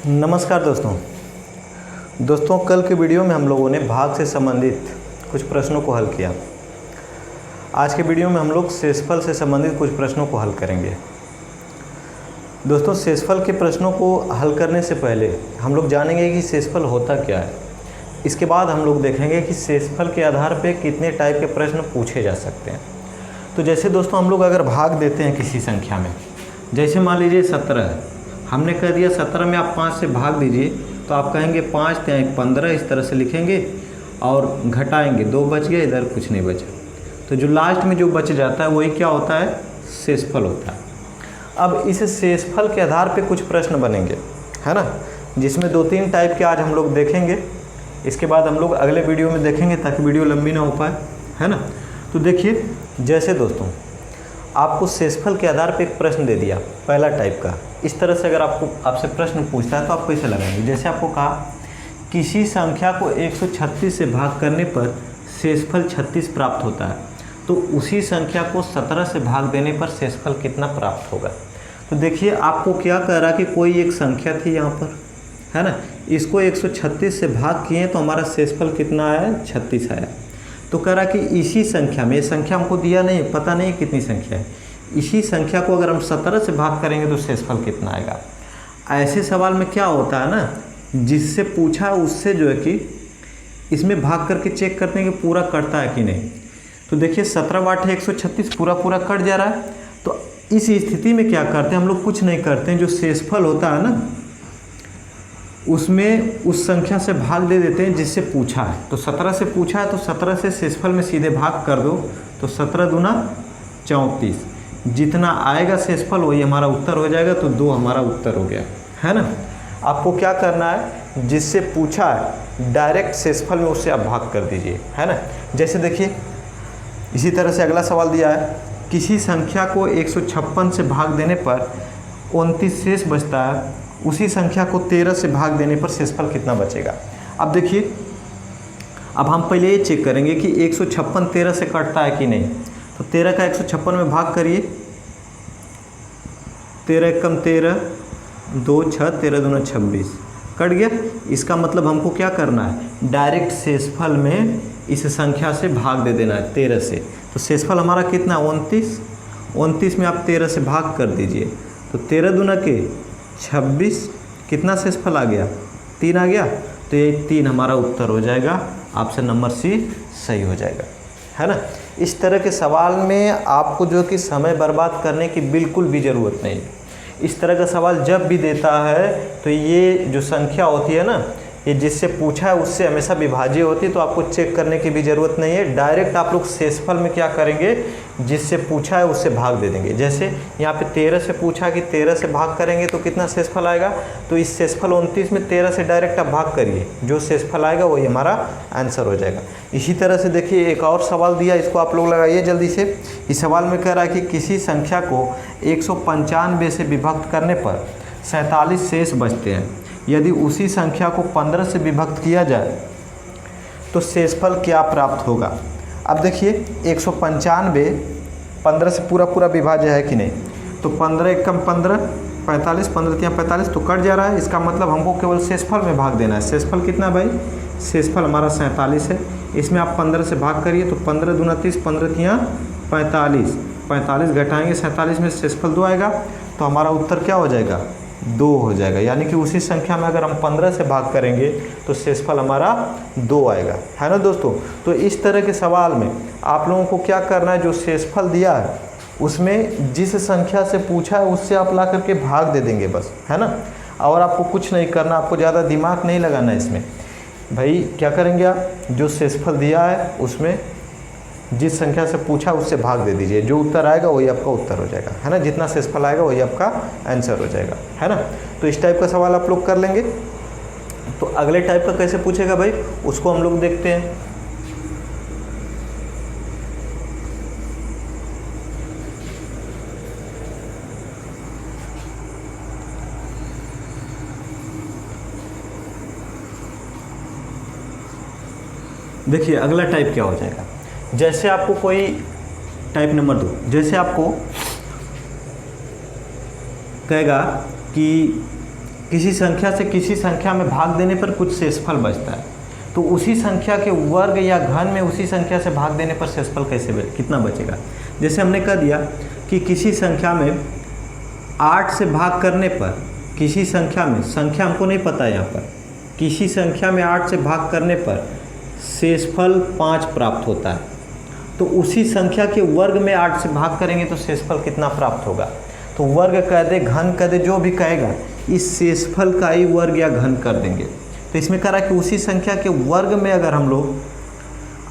नमस्कार दोस्तों, कल के वीडियो में हम लोगों ने भाग से संबंधित कुछ प्रश्नों को हल किया। आज के वीडियो में हम लोग शेषफल से संबंधित कुछ प्रश्नों को हल करेंगे। दोस्तों, शेषफल के प्रश्नों को हल करने से पहले हम लोग जानेंगे कि शेषफल होता क्या है। इसके बाद हम लोग देखेंगे कि शेषफल के आधार पर कितने टाइप के प्रश्न पूछे जा सकते हैं। तो जैसे दोस्तों हम लोग अगर भाग देते हैं किसी संख्या में, जैसे मान लीजिए 17 है, हमने कह दिया 17 में आप 5 से भाग दीजिए, तो आप कहेंगे 5 × 15, इस तरह से लिखेंगे और घटाएंगे, 2 बच गए, इधर कुछ नहीं बचा। तो जो लास्ट में जो बच जाता है वही क्या होता है, शेषफल होता है। अब इस शेषफल के आधार पे कुछ प्रश्न बनेंगे, है ना, जिसमें 2-3 टाइप के आज हम लोग देखेंगे। इसके बाद हम लोग अगले वीडियो में देखेंगे ताकि वीडियो लंबी ना हो पाए, है ना। तो देखिए, जैसे दोस्तों आपको शेषफल के आधार पे एक प्रश्न दे दिया पहला टाइप का। इस तरह से अगर आपसे प्रश्न पूछता है तो आप कैसे लगाएंगे। जैसे आपको कहा किसी संख्या को 136 से भाग करने पर शेषफल 36 प्राप्त होता है, तो उसी संख्या को 17 से भाग देने पर शेषफल कितना प्राप्त होगा। तो देखिए, आपको क्या कह रहा कि कोई एक संख्या थी यहाँ पर, है ना, इसको 136 से भाग किए तो हमारा शेषफल कितना आया, 36 आया। तो कह रहा कि इसी संख्या में, ये संख्या हमको दिया नहीं, पता नहीं कितनी संख्या है, इसी संख्या को अगर हम 17 से भाग करेंगे तो शेषफल कितना आएगा। ऐसे सवाल में क्या होता है ना, जिससे पूछा उससे जो है कि इसमें भाग करके चेक करते हैं कि पूरा कटता है कि नहीं। तो देखिए 17 × 136 पूरा कट जा रहा है। तो इस स्थिति में क्या करते हैं हम लोग, कुछ नहीं करते हैं, जो शेषफल होता है ना उसमें उस संख्या से भाग दे देते हैं जिससे पूछा है। तो 17 से पूछा है तो 17 से शेषफल में सीधे भाग कर दो, तो 17 दूना 34, जितना आएगा शेषफल वही हमारा उत्तर हो जाएगा। तो 2 हमारा उत्तर हो गया, है ना। आपको क्या करना है, जिससे पूछा है डायरेक्ट शेषफल में उससे आप भाग कर दीजिए, है ना। जैसे देखिए इसी तरह से अगला सवाल दिया है, किसी संख्या को 156 से भाग देने पर 29 शेष बचता है, उसी संख्या को 13 से भाग देने पर शेषफल कितना बचेगा। अब देखिए, अब हम पहले ये चेक करेंगे कि 156 13 से कटता है कि नहीं। तो 13 का 156 में भाग करिए, 13 × 1 = 13, 2 6, 13 दूना 26, कट गया। इसका मतलब हमको क्या करना है, डायरेक्ट शेषफल में इस संख्या से भाग दे देना है 13 से। तो शेषफल हमारा कितना, 29 में आप 13 से भाग कर दीजिए, तो 13 दूना 26, कितना शेषफल आ गया, 3 आ गया। तो ये 3 हमारा उत्तर हो जाएगा, ऑप्शन नंबर सी सही हो जाएगा, है ना। इस तरह के सवाल में आपको जो कि समय बर्बाद करने की बिल्कुल भी ज़रूरत नहीं है। इस तरह का सवाल जब भी देता है तो ये जो संख्या होती है ना, ये जिससे पूछा है उससे हमेशा विभाज्य होती है, तो आपको चेक करने की भी ज़रूरत नहीं है। डायरेक्ट आप लोग शेषफल में क्या करेंगे, जिससे पूछा है उससे भाग दे देंगे। जैसे यहाँ पे 13 से पूछा कि 13 से भाग करेंगे तो कितना शेषफल आएगा, तो इस शेषफल 29 में 13 से डायरेक्ट आप भाग करिए, जो शेषफल आएगा वही हमारा आंसर हो जाएगा। इसी तरह से देखिए एक और सवाल दिया, इसको आप लोग लगाइए जल्दी से। इस सवाल में कह रहा है कि किसी संख्या को 195 से विभक्त करने पर 47 शेष बचते हैं, यदि उसी संख्या को 15 से विभक्त किया जाए तो शेषफल क्या प्राप्त होगा। अब देखिए 195 15 से पूरा विभाज्य है कि नहीं। तो 15 × 1 = 15, 45, 15 × 3 = 45, तो कट जा रहा है। इसका मतलब हमको केवल शेषफल में भाग देना है। शेषफल कितना भाई, शेषफल हमारा 47 है। इसमें आप 15 से भाग करिए, तो 15 दूना 30, 15 × 3 = 45, 45 घटाएंगे 47 में शेषफल 2 आएगा, तो हमारा उत्तर क्या हो जाएगा, 2 हो जाएगा। यानी कि उसी संख्या में अगर हम 15 से भाग करेंगे तो शेषफल हमारा 2 आएगा, है ना दोस्तों। तो इस तरह के सवाल में आप लोगों को क्या करना है, जो शेषफल दिया है उसमें जिस संख्या से पूछा है उससे आप ला करके भाग दे देंगे बस, है ना। और आपको कुछ नहीं करना, आपको ज़्यादा दिमाग नहीं लगाना इसमें। भाई क्या करेंगे आप, जो शेषफल दिया है उसमें जिस संख्या से पूछा उससे भाग दे दीजिए, जो उत्तर आएगा वही आपका उत्तर हो जाएगा, है ना। जितना शेषफल आएगा वही आपका आंसर हो जाएगा, है ना। तो इस टाइप का सवाल आप लोग कर लेंगे। तो अगले टाइप का कैसे पूछेगा भाई, उसको हम लोग देखते हैं। देखिए अगला टाइप क्या हो जाएगा। जैसे आपको कोई टाइप नंबर 2, जैसे आपको कहेगा कि किसी संख्या से किसी संख्या में भाग देने पर कुछ शेषफल बचता है, तो उसी संख्या के वर्ग या घन में उसी संख्या से भाग देने पर शेषफल कितना बचेगा। जैसे हमने कह दिया कि किसी संख्या में 8 से भाग करने पर, किसी संख्या में, संख्या हमको नहीं पता है यहाँ पर, किसी संख्या में 8 से भाग करने पर शेषफल 5 प्राप्त होता है, तो उसी संख्या के वर्ग में 8 से भाग करेंगे तो शेषफल कितना प्राप्त होगा। तो वर्ग कह दे, घन कह दे, जो भी कहेगा इस शेषफल का ही वर्ग या घन कर देंगे। तो इसमें कह रहा है कि उसी संख्या के वर्ग में अगर हम लोग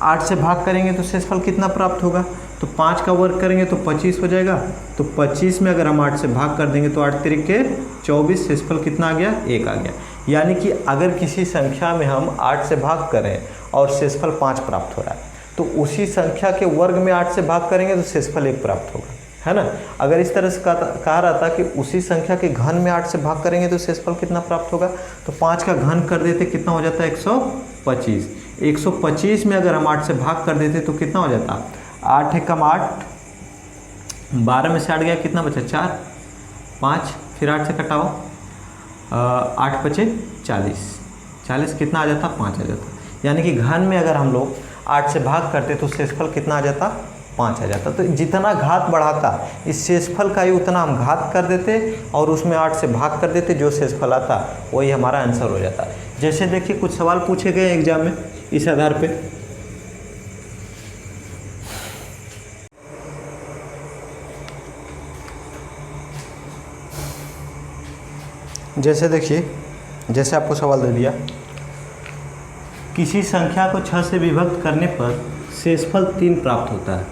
8 से भाग करेंगे तो शेषफल कितना प्राप्त होगा। तो 5 का वर्ग करेंगे तो 25 हो जाएगा। तो 25 में अगर हम 8 से भाग कर देंगे तो 8 तिरिके 24, शेषफल कितना आ गया, 1 आ गया। यानी कि अगर किसी संख्या में हम 8 से भाग करें और शेषफल 5 प्राप्त हो रहा है, तो उसी संख्या के वर्ग में 8 से भाग करेंगे तो शेषफल 1 प्राप्त होगा, है ना। अगर इस तरह से कहा रहा था कि उसी संख्या के घन में 8 से भाग करेंगे तो शेषफल कितना प्राप्त होगा, तो 5 का घन कर देते कितना हो जाता है, 125। 125 में अगर हम 8 से भाग कर देते तो कितना हो जाता, 8 एकम 8, 12 में से 8 गया, कितना बचा, 4, 5, फिर 8 से कटाओ, 8 बचे 40, 40 कितना आ जाता, 5 आ जाता। यानी कि घन में अगर हम लोग 8 से भाग करते तो शेषफल कितना आ जाता, 5 आ जाता। तो जितना घात बढ़ाता इस शेषफल का ही उतना हम घात कर देते और उसमें 8 से भाग कर देते, जो शेषफल आता वही हमारा आंसर हो जाता। जैसे देखिए कुछ सवाल पूछे गए एग्जाम में इस आधार पे। जैसे देखिए, जैसे आपको सवाल दे दिया, किसी संख्या को 6 से विभक्त करने पर शेषफल 3 प्राप्त होता है,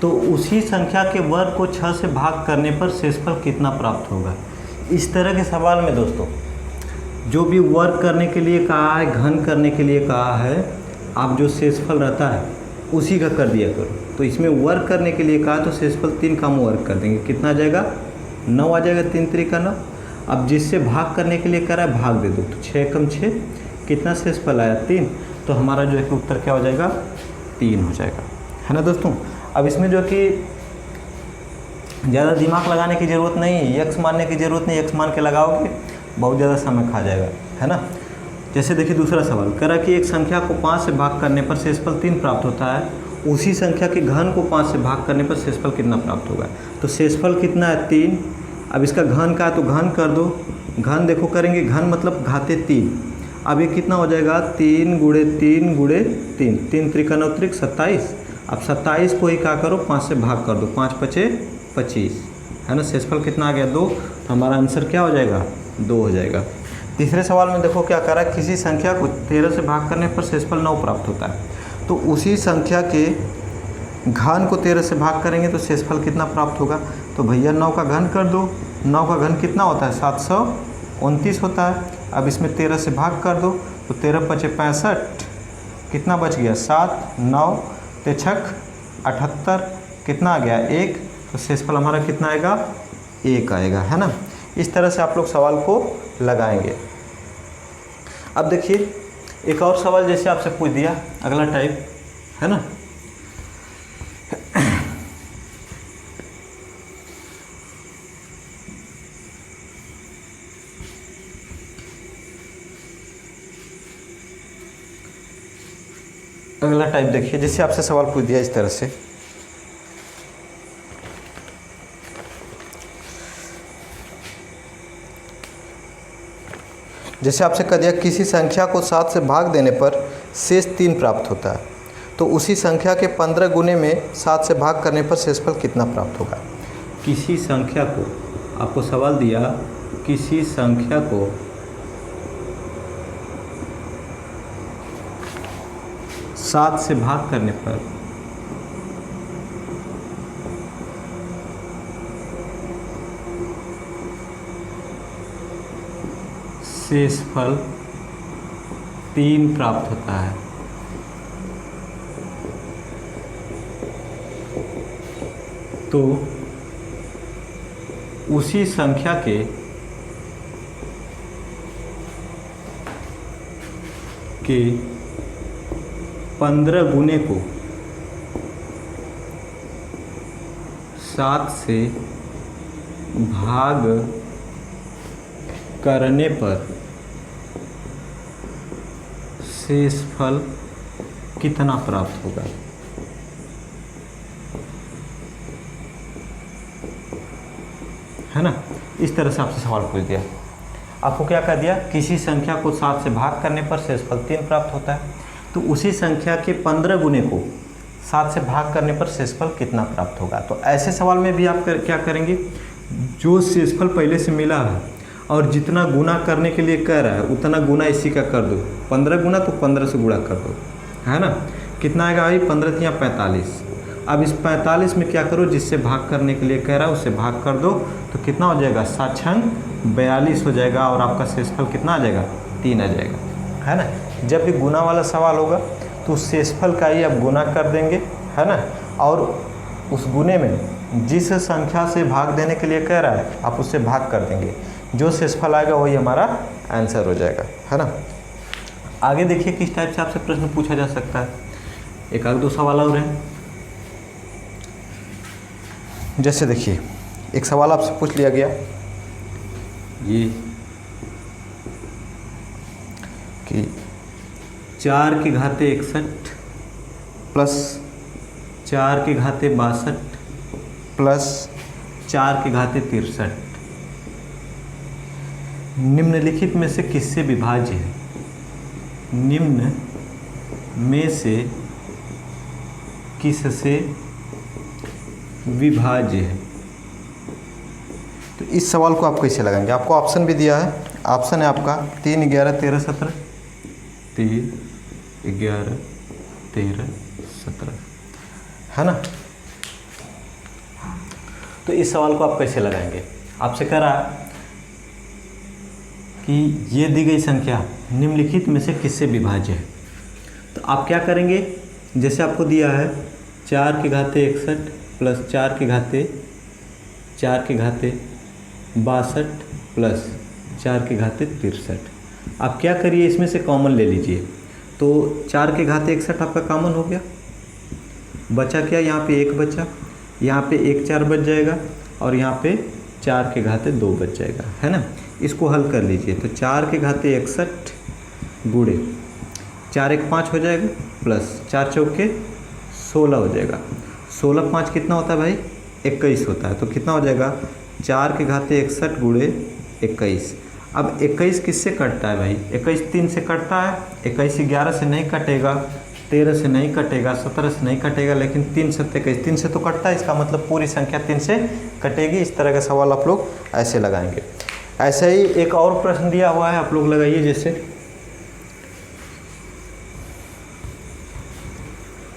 तो उसी संख्या के वर्ग को 6 से भाग करने पर शेषफल कितना प्राप्त होगा। इस तरह के सवाल में दोस्तों जो भी वर्ग करने के लिए कहा है, घन करने के लिए कहा है, आप जो शेषफल रहता है उसी का कर दिया करो। तो इसमें वर्ग करने के लिए कहा तो शेषफल 3 का हम वर्ग कर देंगे, कितना आ जाएगा, 9 आ जाएगा, 3 त्रिका 9। अब जिससे भाग करने के लिए कह रहा है भाग दे दो, तो 6 एकम 6, कितना शेषफल आया, 3। तो हमारा जो है कि उत्तर क्या हो जाएगा, 3 हो जाएगा, है ना दोस्तों। अब इसमें जो कि ज़्यादा दिमाग लगाने की ज़रूरत नहीं है, यक्स मानने की ज़रूरत नहीं, यक्स मान के लगाओगे बहुत ज़्यादा समय खा जाएगा, है ना। जैसे देखिए दूसरा सवाल कह रहा कि एक संख्या को 5 से भाग करने पर शेषफल 3 प्राप्त होता है, उसी संख्या के घन को 5 से भाग करने पर शेषफल कितना प्राप्त होगा। तो शेषफल कितना है, 3। अब इसका घन का है तो घन कर दो, घन देखो करेंगे, घन मतलब घाते 3। अब ये कितना हो जाएगा, 3 गुणे 3 गुणे 3, 3 त्रिका 9 त्रिक 27। अब 27 को ही क्या करो, 5 से भाग कर दो, 5 पचे 25, है ना। शेषफल कितना आ गया, 2। तो हमारा आंसर क्या हो जाएगा, 2 हो जाएगा। तीसरे सवाल में देखो क्या कर रहा है, किसी संख्या को 13 से भाग करने पर शेषफल 9 प्राप्त होता है, तो उसी संख्या के घन को 13 से भाग करेंगे तो शेषफल कितना प्राप्त होगा। तो भैया 9 का घन कर दो, 9 का घन कितना होता है, 729 होता है। अब इसमें 13 से भाग कर दो, तो 13 पचे 65, कितना बच गया, 7, 9 तेछक 78, कितना आ गया, 1। तो शेषफल हमारा कितना आएगा, 1 आएगा, है ना। इस तरह से आप लोग सवाल को लगाएंगे। अब देखिए एक और सवाल जैसे आपसे पूछ दिया, अगला टाइप, है ना। अगला टाइप देखिए, जैसे आपसे सवाल पूछ दिया इस तरह से, जैसे आपसे कह दिया किसी संख्या को 7 से भाग देने पर शेष 3 प्राप्त होता है, तो उसी संख्या के 15 गुने में 7 से भाग करने पर शेषफल कितना प्राप्त होगा। किसी संख्या को, आपको सवाल दिया, किसी संख्या को 7 से भाग करने पर शेषफल 3 प्राप्त होता है, तो उसी संख्या के के 15 गुने को 7 से भाग करने पर शेषफल कितना प्राप्त होगा। है ना, इस तरह से आपसे सवाल पूछ दिया। आपको क्या कह दिया, किसी संख्या को 7 से भाग करने पर शेषफल 3 प्राप्त होता है। तो उसी संख्या के 15 गुने को 7 से भाग करने पर शेषफल कितना प्राप्त होगा। तो ऐसे सवाल में भी आप क्या करेंगे, जो शेषफल पहले से मिला है और जितना गुना करने के लिए कह रहा है उतना गुना इसी का कर दो। 15 गुना तो 15 से गुणा कर दो, है ना। कितना आएगा भाई, 15 या 45। अब इस 45 में क्या करो, जिससे भाग करने के लिए कह रहा है उससे भाग कर दो, तो कितना हो जाएगा, 7 छंग 42 हो जाएगा और आपका शेषफल कितना आ जाएगा, 3 आ जाएगा, है ना। जब भी गुना वाला सवाल होगा तो उस शेषफल का ही आप गुना कर देंगे, है ना, और उस गुने में जिस संख्या से भाग देने के लिए कह रहा है आप उससे भाग कर देंगे, जो शेषफल आएगा वही हमारा आंसर हो जाएगा, है ना। आगे देखिए किस टाइप से आपसे प्रश्न पूछा जा सकता है। एक आध दो सवाल और हैं, जैसे देखिए एक सवाल आपसे पूछ लिया गया ये कि 4 की घाते 61 प्लस 4 की घाते 62 प्लस 4 की घाते 63 निम्नलिखित में से किससे विभाज्य है। निम्न में से किससे विभाज्य है। तो इस सवाल को आप कैसे लगाएंगे, आपको ऑप्शन भी दिया है। ऑप्शन है आपका 3, 11, 13, 17, 3, 11, 13, 17, है ना। तो इस सवाल को आप कैसे लगाएंगे, आपसे कह रहा कि ये दी गई संख्या निम्नलिखित में से किससे विभाज्य है। तो आप क्या करेंगे, जैसे आपको दिया है 4 की घाते 61 प्लस 4 की घाते 62 प्लस 4 की घाते 63। आप क्या करिए, इसमें से कॉमन ले लीजिए। तो 4 की घाते 61 आपका कॉमन हो गया, बचा क्या, यहाँ पे 1 बचा, यहाँ पे 1 4 बच जाएगा और यहाँ पे 4 के घाते 2 बच जाएगा, है ना। इसको हल कर लीजिए। तो 4 के घाते 61 गुणे 4 1 5 हो जाएगा प्लस 4 चौके 16 हो जाएगा। 16 5 कितना होता है भाई, 21 होता है। तो कितना हो जाएगा, 4 के घाते 61 गुणे 21। अब 21 किससे कटता है भाई, 21 3 से कटता है। 21 11 से नहीं कटेगा, 13 से नहीं कटेगा, 17 से नहीं कटेगा, लेकिन 3 से 21 3 से तो कटता है। इसका मतलब पूरी संख्या 3 से कटेगी। इस तरह का सवाल आप लोग ऐसे लगाएंगे। ऐसे ही एक और प्रश्न दिया हुआ है, आप लोग लगाइए।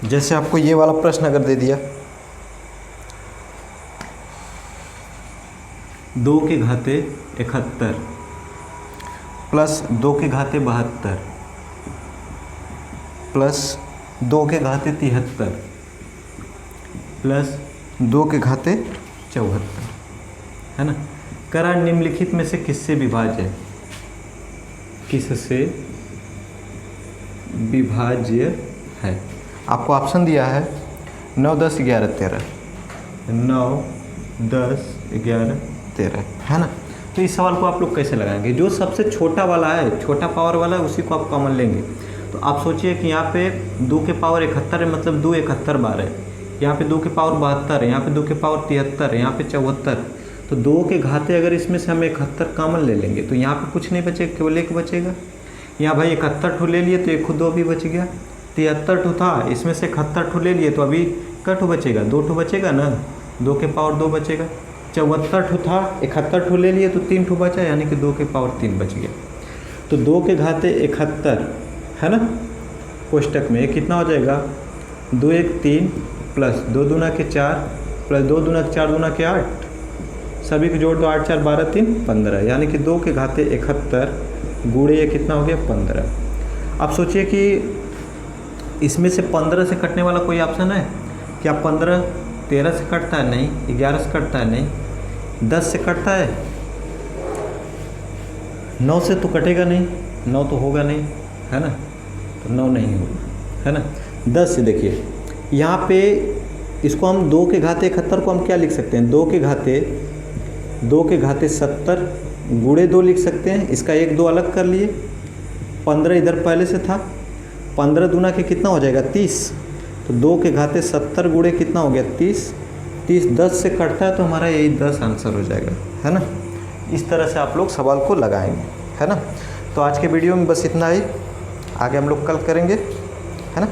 जैसे आपको ये वाला प्रश्न अगर दे दिया, 2 के घाते 71 प्लस 2 के घाते 72 प्लस 2 के घाते 73 प्लस 2 के घाते 74, है ना। करा निम्नलिखित में से किससे विभाज्य है, किससे विभाज्य है। आपको ऑप्शन दिया है 9 10 11 13, 9 10 11 13, है ना। तो इस सवाल को आप लोग कैसे लगाएंगे, जो सबसे छोटा वाला है, छोटा पावर वाला है, उसी को आप कॉमन लेंगे। तो आप सोचिए कि यहाँ पे 2 के पावर 71 है, मतलब 2 71 बार है। यहाँ पे 2 के पावर 72 है, यहाँ पे 2 के पावर 73 है, यहाँ पे 74। तो 2 के घाते अगर इसमें से हम 71 कॉमन ले लेंगे तो यहाँ पे कुछ नहीं बचेगा, केवल 1 बचेगा। यहाँ भाई 71 ठो ले लिए तो 1 2 भी बच गया। 73 ठो था, इसमें से 71 ठो ले लिए तो अभी का ठो बचेगा, 2 ठो बचेगा ना, 2 के पावर 2 बचेगा। 74 ठो था, 71 ठो ले लिए तो 3 ठो बचा, यानी कि 2 के पावर 3 बच गया। तो 2 के घाते 71, है ना, कोष्टक में कितना हो जाएगा, 2 1 3 प्लस 2 दूना के 4 प्लस 2 दूना के 4 दूना के 8, सभी को जोड़ दो, 8 4 12 3 15, यानी कि 2 के घाते 71 गुणे ये कितना हो गया, 15। अब सोचिए कि इसमें से 15 से कटने वाला कोई ऑप्शन है क्या। 15 13 से कटता है नहीं, 11 से कटता है नहीं, 10 से कटता है, 9 से तो कटेगा नहीं, 9 तो होगा नहीं, है ना, तो 9 नहीं होगा, है ना। 10 से देखिए यहाँ पे इसको हम 2 के घाते 71 को हम क्या लिख सकते हैं, 2 के घाते 70 गुणे 2 लिख सकते हैं, इसका 1 2 अलग कर लिए, 15 इधर पहले से था, 15 दूना के कितना हो जाएगा 30, तो 2 के घाते 70 गुणे कितना हो गया 30, 30 10 से कटता है तो हमारा यही 10 आंसर हो जाएगा, है ना। इस तरह से आप लोग सवाल को लगाएंगे, है ना। तो आज के वीडियो में बस इतना ही, आगे हम लोग कल करेंगे, है ना।